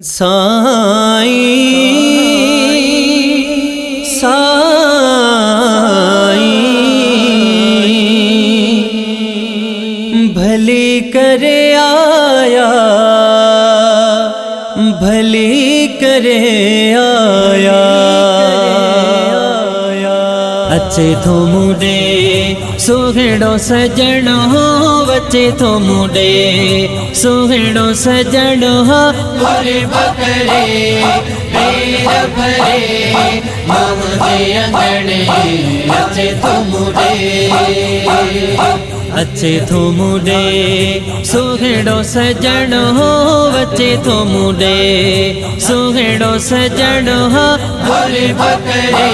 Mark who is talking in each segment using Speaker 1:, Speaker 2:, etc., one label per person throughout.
Speaker 1: साईं साईं भली करे आया, भली करे आया। अच्छे थो मुडे सुहिणो सजणो बच्चे थो मुडे सुहिणो सजणो भरे बकरे पेर भरे मोहदे अंगणे अच्छे थो मुडे अच्छे थो मुडे सुहिणो सजणो बच्चे थो मुडे सुहिणो सजणो भरे बकरे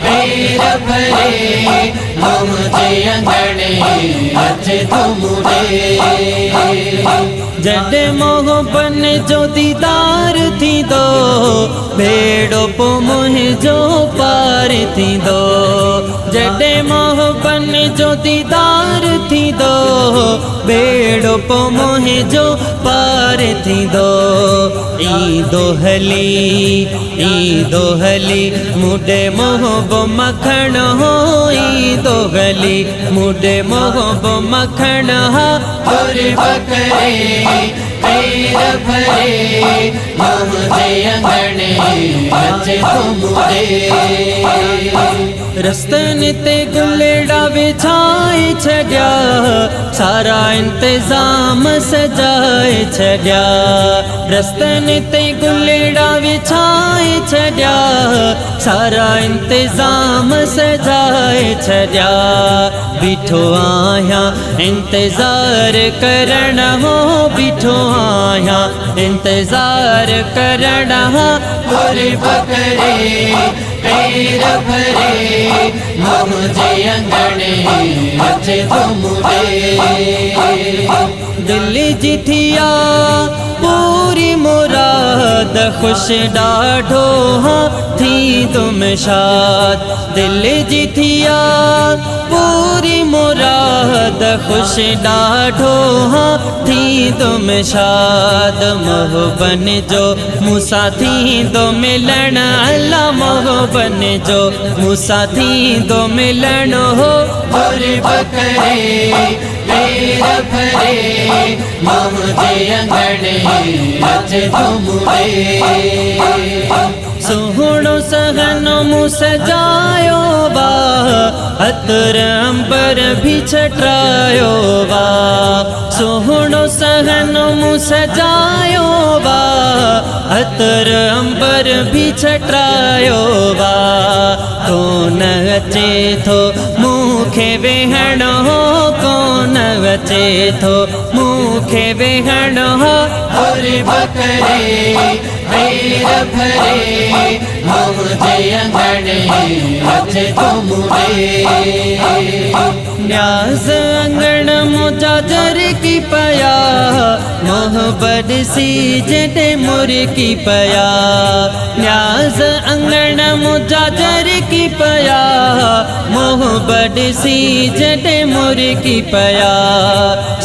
Speaker 1: पेर भरे मोहदे अंगणे अच्छे थो मुडे। जॾे मोहबन जो दीदार थींदो भेड़ो पो मुंहिंजो पार थींदो। जॾे मोहबन जो दीदार थींदो भेड़ो पो मुंहिंजो पार थींदो। ईंदो हली मुडे मोहबो मखण हो ईंदो हली मुडे मोहबो मखण भरे बकरे पेर भरे मोहदे अंगणे अच्छे थो मुडे। रस्तनि ते गुलेड़ा बिछाए छॾिया सारा इंतज़ाम सजाए छॾिया। रस्तनि ते गुलेड़ा बिछाए छॾिया सारा इंतज़ाम सजाए छॾिया। बीठो आहियां इंतज़ार करण हो बीठो आहियां इंतज़ार करण भरे बकरे पेर भरे मोहदे अंगणे अच्छे थो मुडे। दिल जी थिया पूरी मुराद खुश ॾाढो थी तुम शाद। दिल जी थिया पूरी मुराद खुश ॾाढो थी तुम शाद। मोहबन जो मूंसा थींदो मिलण अल्लाह मोहबन जो मूंसा थींदो मिलण हो भरे बकरे पेर भरे मोहदे अंगणे अच्छे थो मुडे। सुहिणो सहनो मूं सजायो वा अतर अंबर भी छटायो वा। सुहिणो सहनो मूं सजायो वा अतर अंबर भी छटायो वा। कोन अचे थो मूंखे वेहणो कोन अचे थो मूंखे वेहणो भरे बकरे पेर भरे मोहदे अंगणे अच्छे थो मुडे। न्याज़ अंगण मुंहिंजा जर की पया मोहब्बत सी जॾे मुर्की पया। न्याज़ अंगण मुंहिंजा जर की पया मोहब्बत सी जॾे मुर्की पया।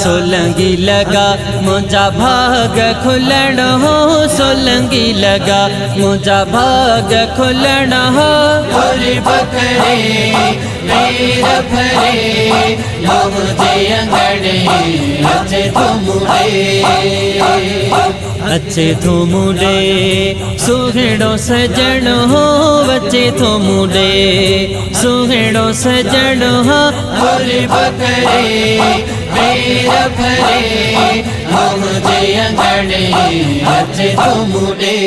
Speaker 1: सोलंगी लगा मुंहिंजा भाग खुलण हो सोलंगी लगा मुंहिंजा भाग खुलण भरे बकरे पेर भरे मोहदे अंगणे अच्छे थो मुडे अच्छे थो मुडे सुहिणो सजणो बच्चे थो मुडे सुहिणो सजणो भरे बकरे पेर भरे मोहदे अंगणे अच्छे थो मुडे।